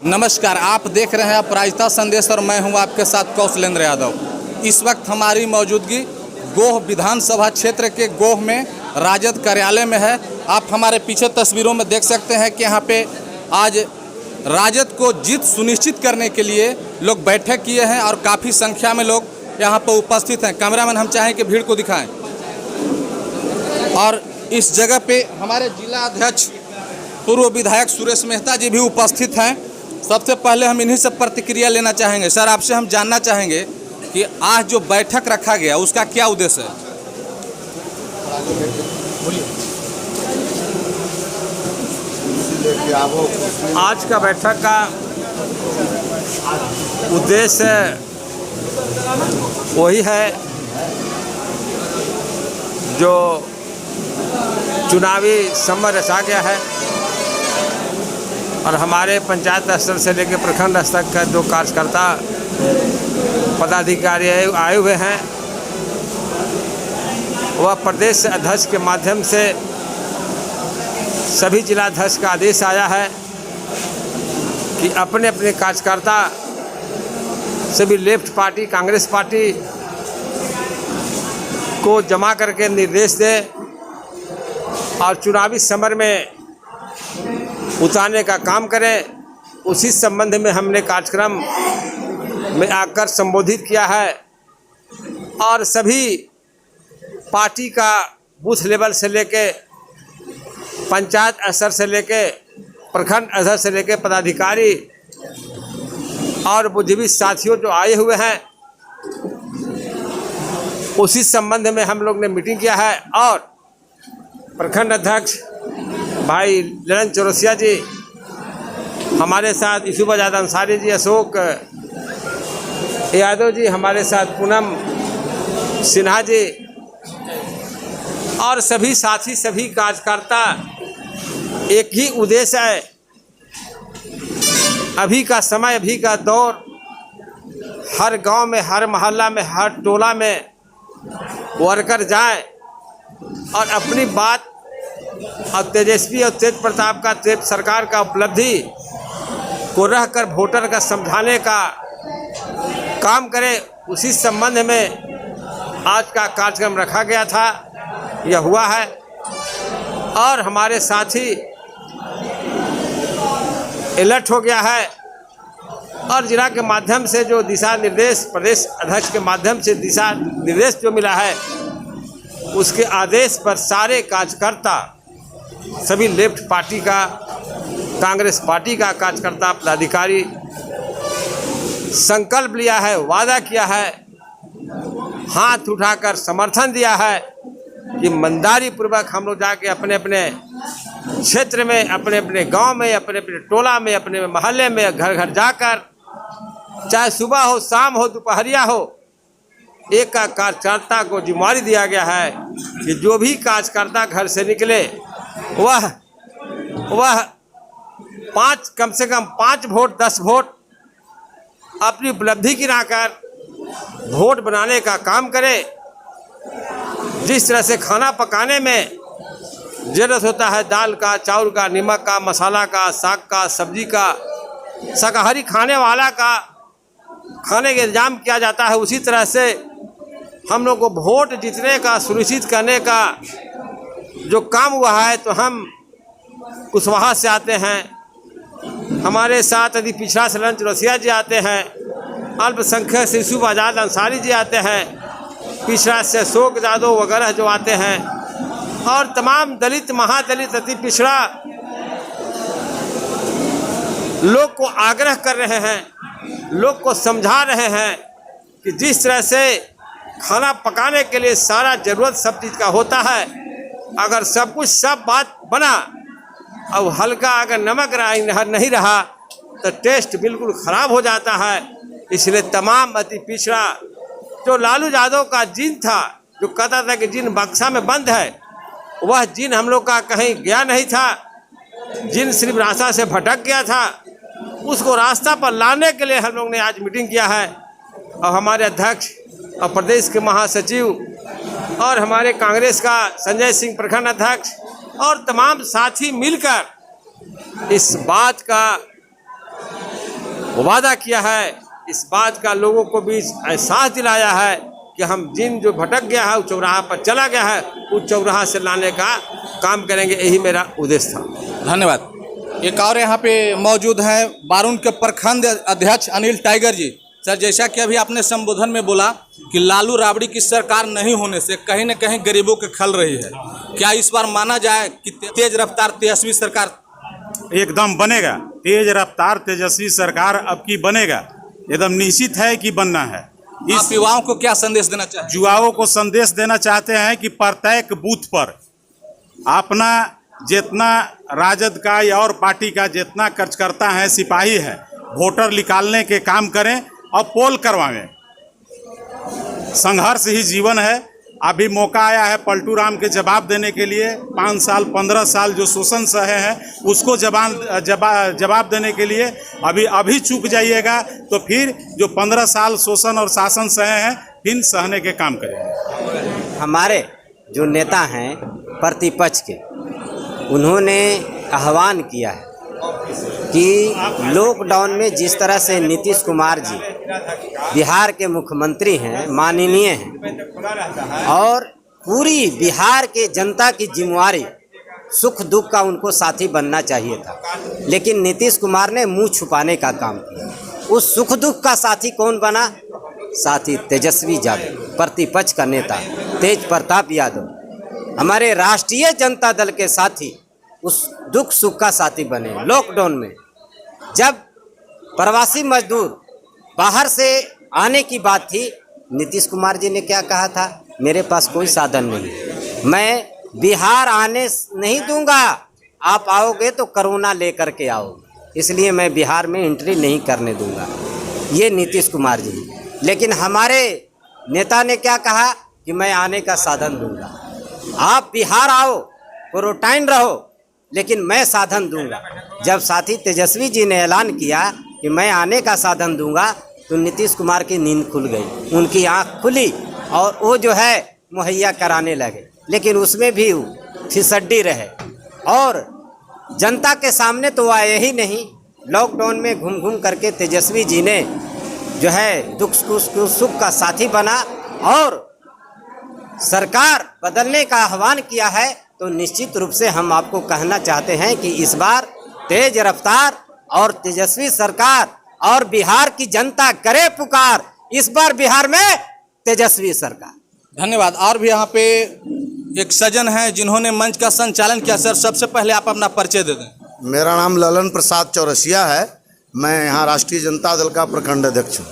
नमस्कार, आप देख रहे हैं अपराजिता संदेश और मैं हूं आपके साथ कौशलेंद्र यादव। इस वक्त हमारी मौजूदगी गोह विधानसभा क्षेत्र के गोह में राजद कार्यालय में है। आप हमारे पीछे तस्वीरों में देख सकते हैं कि यहाँ पे आज राजद को जीत सुनिश्चित करने के लिए लोग बैठक किए हैं और काफ़ी संख्या में लोग यहाँ पर उपस्थित हैं। कैमरामैन हम चाहें कि भीड़ को दिखाएं। और इस जगह पे हमारे जिला अध्यक्ष पूर्व विधायक सुरेश मेहता जी भी उपस्थित हैं। सबसे पहले हम इन्हीं से प्रतिक्रिया लेना चाहेंगे। सर, आपसे हम जानना चाहेंगे कि आज जो बैठक रखा गया उसका क्या उद्देश्य है? आज का बैठक का उद्देश्य वही है जो चुनावी समय रचा गया है और हमारे पंचायत स्तर से लेकर प्रखंड स्तर का जो कार्यकर्ता पदाधिकारी आए हुए हैं वह प्रदेश अध्यक्ष के माध्यम से सभी जिलाध्यक्ष का आदेश आया है कि अपने अपने कार्यकर्ता सभी लेफ्ट पार्टी कांग्रेस पार्टी को जमा करके निर्देश दें और चुनावी समर में उतारने का काम करें। उसी संबंध में हमने कार्यक्रम में आकर संबोधित किया है और सभी पार्टी का बूथ लेवल से लेके पंचायत स्तर से लेके प्रखंड स्तर से लेके पदाधिकारी और बुद्धिजीवी साथियों जो आए हुए हैं उसी संबंध में हम लोग ने मीटिंग किया है। और प्रखंड अध्यक्ष भाई ललन चौरसिया जी हमारे साथ, यूसुफजाद अंसारी जी, अशोक यादव जी हमारे साथ, पूनम सिन्हा जी और सभी साथी सभी कार्यकर्ता एक ही उद्देश्य है। अभी का समय, अभी का दौर, हर गांव में, हर मोहल्ला में, हर टोला में वर्कर जाएं और अपनी बात और तेजस्वी और तेज प्रताप का तेज सरकार का उपलब्धि को रहकर वोटर का समझाने का काम करें। उसी संबंध में आज का कार्यक्रम रखा गया था, यह हुआ है। और हमारे साथी अलर्ट हो गया है और जिला के माध्यम से जो दिशा निर्देश, प्रदेश अध्यक्ष के माध्यम से दिशा निर्देश जो मिला है उसके आदेश पर सारे कार्यकर्ता, सभी लेफ्ट पार्टी का, कांग्रेस पार्टी का कार्यकर्ता पदाधिकारी संकल्प लिया है, वादा किया है, हाथ उठाकर समर्थन दिया है कि ईमानदारी पूर्वक हम लोग जाके अपने अपने क्षेत्र में, अपने अपने गांव में, अपने अपने टोला में, अपने मोहल्ले में घर घर जाकर, चाहे सुबह हो, शाम हो, दोपहरिया हो, एक का कार्यकर्ता को जिम्मेदारी दिया गया है कि जो भी कार्यकर्ता घर से निकले वह कम से कम 5 वोट 10 वोट अपनी उपलब्धि गिनाकर वोट बनाने का काम करे। जिस तरह से खाना पकाने में ज़रूरत होता है दाल का, चावल का, नमक का, मसाला का, साग का, सब्जी का, शाकाहारी खाने वाला का खाने का इंतजाम किया जाता है, उसी तरह से हम लोग को वोट जीतने का सुनिश्चित करने का जो काम हुआ है। तो हम कुशवाहा से आते हैं, हमारे साथ यदि पिछड़ा से ललन चौरसिया जी आते हैं, अल्पसंख्यक से यूसुफजाद अंसारी जी आते हैं, पिछड़ा से अशोक यादव वगैरह जो आते हैं और तमाम दलित, महादलित, अति पिछड़ा लोग को आग्रह कर रहे हैं, लोग को समझा रहे हैं कि जिस तरह से खाना पकाने के लिए सारा ज़रूरत सब चीज़ का होता है, अगर सब कुछ सब बात बना और हल्का अगर नमक नहीं रहा तो टेस्ट बिल्कुल ख़राब हो जाता है। इसलिए तमाम अति पिछड़ा जो लालू यादव का जिन था, जो कहता था कि जिन बक्सा में बंद है, वह जिन हम लोग का कहीं गया नहीं था, जिन सिर्फ रास्ता से भटक गया था, उसको रास्ता पर लाने के लिए हम लोग ने आज मीटिंग किया है। और हमारे अध्यक्ष और प्रदेश के महासचिव और हमारे कांग्रेस का संजय सिंह प्रखंड अध्यक्ष और तमाम साथी मिलकर इस बात का वादा किया है, इस बात का लोगों को भी एहसास दिलाया है कि हम जो भटक गया है, उस चौराहा पर चला गया है, उस चौराहा से लाने का काम करेंगे। यही मेरा उद्देश्य था। धन्यवाद। एक और यहाँ पे मौजूद हैं बारून के प्रखंड अध्यक्ष अनिल टाइगर जी। सर, जैसा कि अभी आपने संबोधन में बोला कि लालू राबड़ी की सरकार नहीं होने से कहीं न कहीं गरीबों के खल रही है, क्या इस बार माना जाए कि तेज रफ्तार तेजस्वी सरकार एकदम बनेगा? तेज रफ्तार तेजस्वी सरकार अब की बनेगा, एकदम निश्चित है कि बनना है। आप युवाओं को क्या संदेश देना चाहते हैं? युवाओं को संदेश देना चाहते हैं कि प्रत्येक बूथ पर अपना जितना राजद का या और पार्टी का जितना कार्यकर्ता है, सिपाही है, वोटर निकालने के काम करें और पोल करवाएं। संघर्ष ही जीवन है। अभी मौका आया है पलटू राम के जवाब देने के लिए। 5 साल 15 साल जो शोषण सहे हैं उसको जवाब देने के लिए अभी चूक जाइएगा तो फिर जो 15 साल शोषण और शासन सहे हैं फिर सहने के काम करेंगे। हमारे जो नेता हैं प्रतिपक्ष के, उन्होंने आह्वान किया है कि लॉकडाउन में जिस तरह से नीतीश कुमार जी बिहार के मुख्यमंत्री हैं, माननीय हैं, और पूरी बिहार के जनता की जिम्मेवारी सुख दुख का उनको साथी बनना चाहिए था, लेकिन नीतीश कुमार ने मुंह छुपाने का काम किया। उस सुख दुख का साथी कौन बना? साथी तेजस्वी यादव, प्रतिपक्ष का नेता तेज प्रताप यादव, हमारे राष्ट्रीय जनता दल के साथी उस दुख सुख का साथी बने। लॉकडाउन में जब प्रवासी मजदूर बाहर से आने की बात थी, नीतीश कुमार जी ने क्या कहा था? मेरे पास कोई साधन नहीं, मैं बिहार आने नहीं दूंगा, आप आओगे तो कोरोना लेकर के आओगे, इसलिए मैं बिहार में एंट्री नहीं करने दूंगा। ये नीतीश कुमार जी। लेकिन हमारे नेता ने क्या कहा कि मैं आने का साधन दूंगा, आप बिहार आओ, क्वारंटाइन रहो, लेकिन मैं साधन दूंगा। जब साथी तेजस्वी जी ने ऐलान किया कि मैं आने का साधन दूंगा तो नीतीश कुमार की नींद खुल गई, उनकी आंख खुली और वो जो है मुहैया कराने लगे, लेकिन उसमें भी फिसड्डी रहे और जनता के सामने तो आए ही नहीं। लॉकडाउन में घूम घूम करके तेजस्वी जी ने जो है दुख सुख का साथी बना और सरकार बदलने का आह्वान किया है। तो निश्चित रूप से हम आपको कहना चाहते हैं कि इस बार तेज रफ्तार और तेजस्वी सरकार और बिहार की जनता करे पुकार, इस बार बिहार में तेजस्वी सरकार। धन्यवाद। और भी यहाँ पे एक सज्जन हैं जिन्होंने मंच का संचालन किया। सर, सबसे पहले आप अपना परिचय दे दें। मेरा नाम ललन प्रसाद चौरसिया है, मैं यहाँ राष्ट्रीय जनता दल का प्रखंड अध्यक्ष हूँ।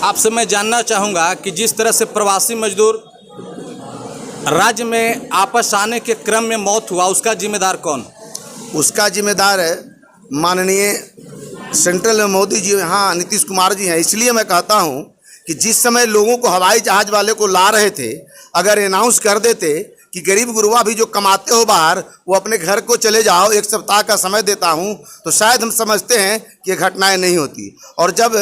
आपसे मैं जानना चाहूँगा कि जिस तरह से प्रवासी मजदूर राज्य में आपस आने के क्रम में मौत हुआ, उसका जिम्मेदार कौन? उसका जिम्मेदार है माननीय सेंट्रल में मोदी जी, यहाँ नीतीश कुमार जी हैं। इसलिए मैं कहता हूँ कि जिस समय लोगों को हवाई जहाज़ वाले को ला रहे थे, अगर अनाउंस कर देते कि गरीब गुरबा भी जो कमाते हो बाहर, वो अपने घर को चले जाओ, 1 सप्ताह का समय देता हूँ, तो शायद हम समझते हैं कि ये घटनाएँ नहीं होती। और जब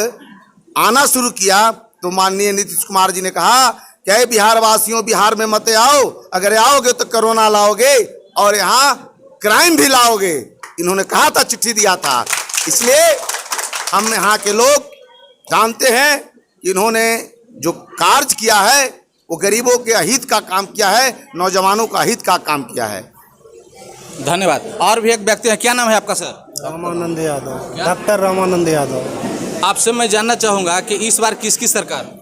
आना शुरू किया तो माननीय नीतीश कुमार जी ने कहा क्या बिहार वासियों, बिहार में मत आओ, अगर आओगे तो कोरोना लाओगे और यहाँ क्राइम भी लाओगे। इन्होंने कहा था, चिट्ठी दिया था। इसलिए हम यहाँ के लोग जानते हैं कि इन्होंने जो कार्य किया है वो गरीबों के हित का काम किया है, नौजवानों का हित का काम किया है। धन्यवाद। और भी एक व्यक्ति हैं, क्या नाम है आपका सर? रामानंद यादव, डॉक्टर रामानंद यादव। आपसे मैं जानना चाहूँगा कि इस बार किसकी सरकार?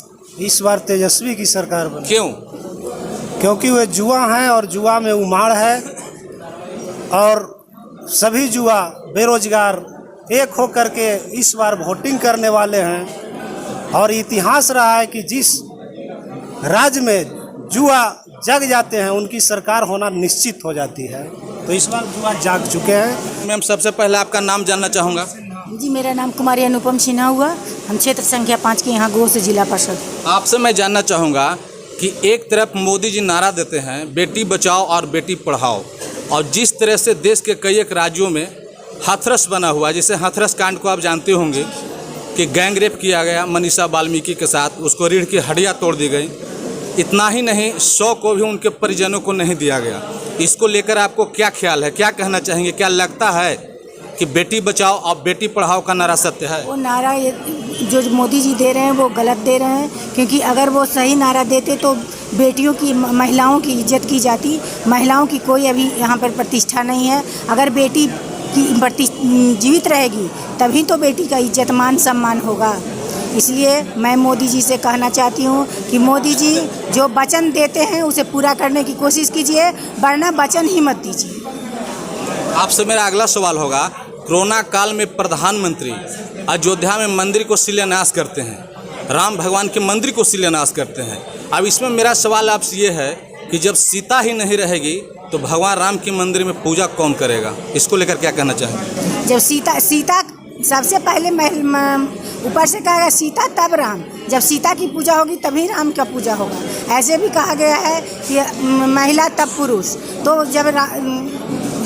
इस बार तेजस्वी की सरकार बनी। क्यों? क्योंकि वे जुआ हैं और जुआ में उमाड़ है और सभी जुआ बेरोजगार एक हो करके इस बार वोटिंग करने वाले हैं। और इतिहास रहा है कि जिस राज्य में जुआ जग जाते हैं उनकी सरकार होना निश्चित हो जाती है, तो इस बार जुआ जाग चुके हैं। मैम, सबसे पहले आपका नाम जानना चाहूँगा। जी, मेरा नाम कुमारी अनुपम सिन्हा हुआ, हम क्षेत्र संख्या 5 के यहाँ गोह से जिला पार्षद। आपसे मैं जानना चाहूँगा कि एक तरफ मोदी जी नारा देते हैं बेटी बचाओ और बेटी पढ़ाओ, और जिस तरह से देश के कई एक राज्यों में हाथरस बना हुआ है, जैसे हाथरस कांड को आप जानते होंगे कि गैंग रेप किया गया मनीषा वाल्मीकि के साथ, उसको रीढ़ की हड्डियाँ तोड़ दी गई, इतना ही नहीं 100 को भी उनके परिजनों को नहीं दिया गया। इसको लेकर आपको क्या ख्याल है, क्या कहना चाहेंगे? क्या लगता है कि बेटी बचाओ और बेटी पढ़ाओ का नारा सत्य है? वो नारा जो मोदी जी दे रहे हैं वो गलत दे रहे हैं, क्योंकि अगर वो सही नारा देते तो बेटियों की, महिलाओं की इज्जत की जाती। महिलाओं की कोई अभी यहाँ पर प्रतिष्ठा नहीं है। अगर बेटी की जीवित रहेगी तभी तो बेटी का इज्जत मान सम्मान होगा। इसलिए मैं मोदी जी से कहना चाहती हूँ कि मोदी जी जो वचन देते हैं उसे पूरा करने की कोशिश कीजिए, वरना वचन ही मत दीजिए। आपसे मेरा अगला सवाल होगा, कोरोना काल में प्रधानमंत्री अयोध्या में मंदिर को शिलान्यास करते हैं, राम भगवान के मंदिर को शिलान्यास करते हैं। अब इसमें मेरा सवाल आपसे ये है कि जब सीता ही नहीं रहेगी तो भगवान राम के मंदिर में पूजा कौन करेगा? इसको लेकर क्या कहना चाहेंगे? जब सीता सबसे पहले ऊपर से कहेगा सीता तब राम, जब सीता की पूजा होगी तभी राम का पूजा होगा। ऐसे भी कहा गया है कि महिला तब पुरुष। तो जब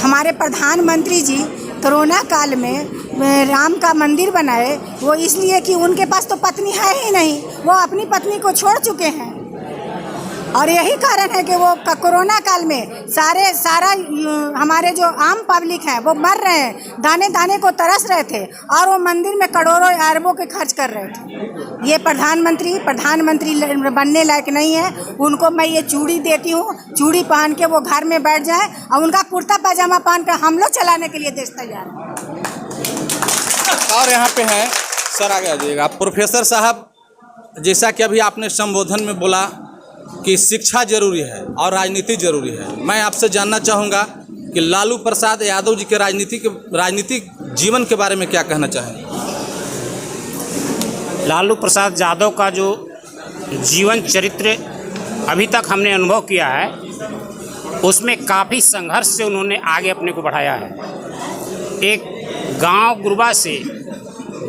हमारे प्रधानमंत्री जी कोरोना काल में राम का मंदिर बनाए, वो इसलिए कि उनके पास तो पत्नी है ही नहीं, वो अपनी पत्नी को छोड़ चुके हैं। और यही कारण है कि वो कोरोना काल में सारा हमारे जो आम पब्लिक है वो मर रहे हैं, दाने दाने को तरस रहे थे, और वो मंदिर में करोड़ों अरबों के खर्च कर रहे थे। ये प्रधानमंत्री बनने लायक नहीं है। उनको मैं ये चूड़ी देती हूँ, चूड़ी पहन के वो घर में बैठ जाए और उनका कुर्ता पैजामा पहन कर हम लोग चलाने के लिए देश तैयार है। और यहाँ पे हैं, सर आगे आ जाइएगा। प्रोफेसर साहब, जैसा कि अभी आपने संबोधन में बोला कि शिक्षा जरूरी है और राजनीति जरूरी है, मैं आपसे जानना चाहूँगा कि लालू प्रसाद यादव जी के राजनीतिक जीवन के बारे में क्या कहना चाहेंगे? लालू प्रसाद यादव का जो जीवन चरित्र अभी तक हमने अनुभव किया है, उसमें काफ़ी संघर्ष से उन्होंने आगे अपने को बढ़ाया है। एक गांव गुरबा से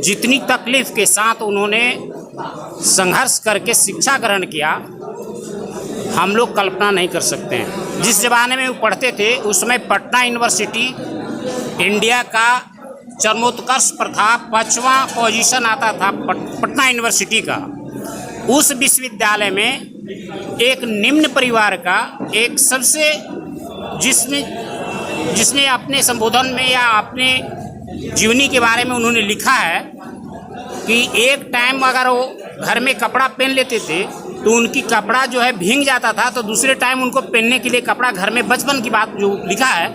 जितनी तकलीफ़ के साथ उन्होंने संघर्ष करके शिक्षा ग्रहण किया, हम लोग कल्पना नहीं कर सकते हैं। जिस ज़माने में वो पढ़ते थे उस समय पटना यूनिवर्सिटी इंडिया का चरमोत्कर्ष पर था, 5वां पोजीशन आता था पटना यूनिवर्सिटी का। उस विश्वविद्यालय में एक निम्न परिवार का एक सबसे जिसने अपने संबोधन में या अपने जीवनी के बारे में उन्होंने लिखा है कि एक टाइम अगर वो घर में कपड़ा पहन लेते थे तो उनकी कपड़ा जो है भीग जाता था, तो दूसरे टाइम उनको पहनने के लिए कपड़ा घर में, बचपन की बात जो लिखा है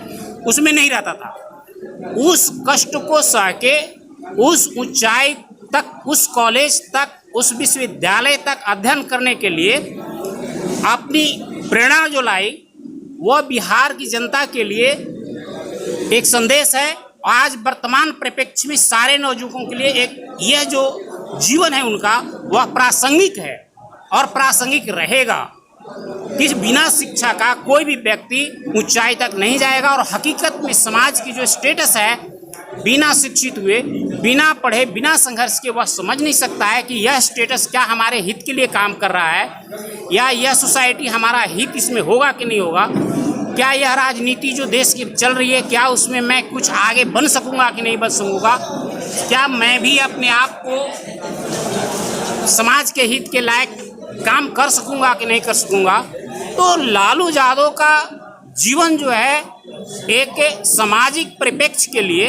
उसमें नहीं रहता था। उस कष्ट को सह के उस ऊंचाई तक, उस कॉलेज तक, उस विश्वविद्यालय तक अध्ययन करने के लिए अपनी प्रेरणा जो लाई, वह बिहार की जनता के लिए एक संदेश है। आज वर्तमान परिप्रेक्ष्य में सारे नौजुवानों के लिए एक यह जो जीवन है उनका, वह प्रासंगिक है और प्रासंगिक रहेगा कि बिना शिक्षा का कोई भी व्यक्ति ऊंचाई तक नहीं जाएगा। और हकीकत में समाज की जो स्टेटस है, बिना शिक्षित हुए, बिना पढ़े, बिना संघर्ष के वह समझ नहीं सकता है कि यह स्टेटस क्या हमारे हित के लिए काम कर रहा है, या यह सोसाइटी हमारा हित इसमें होगा कि नहीं होगा, क्या यह राजनीति जो देश की चल रही है, क्या उसमें मैं कुछ आगे बन सकूंगा कि नहीं बन सकूंगा, क्या मैं भी अपने आप को समाज के हित के लायक काम कर सकूंगा कि नहीं कर सकूंगा। तो लालू यादव का जीवन जो है एक सामाजिक परिप्रेक्ष्य के लिए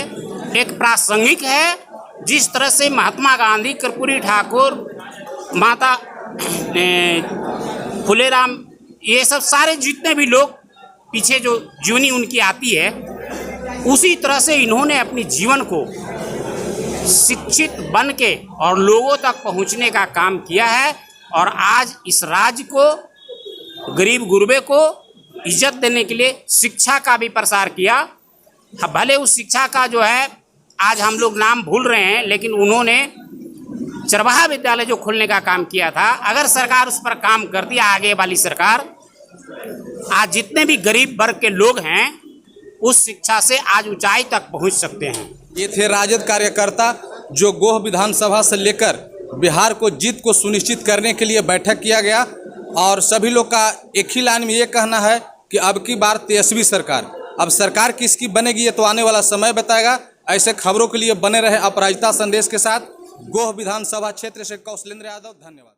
एक प्रासंगिक है। जिस तरह से महात्मा गांधी, कर्पूरी ठाकुर, माता फुलेराम, ये सब सारे जितने भी लोग पीछे जो जीवनी उनकी आती है, उसी तरह से इन्होंने अपने जीवन को शिक्षित बन के और लोगों तक पहुंचने का काम किया है। और आज इस राज्य को, गरीब गुरबे को इज्जत देने के लिए शिक्षा का भी प्रसार किया। भले उस शिक्षा का जो है आज हम लोग नाम भूल रहे हैं, लेकिन उन्होंने चरवाहा विद्यालय जो खोलने का काम किया था, अगर सरकार उस पर काम करती, आगे वाली सरकार, आज जितने भी गरीब वर्ग के लोग हैं उस शिक्षा से आज ऊंचाई तक पहुंच सकते हैं। ये थे राजद कार्यकर्ता जो गोह विधानसभा से लेकर बिहार को जीत को सुनिश्चित करने के लिए बैठक किया गया। और सभी लोग का एक ही लाइन में ये कहना है कि अब की बार तेजस्वी सरकार। अब सरकार किसकी बनेगी ये तो आने वाला समय बताएगा। ऐसे खबरों के लिए बने रहे अपराजिता संदेश के साथ। गोह विधानसभा क्षेत्र से कौशलेंद्र यादव, धन्यवाद।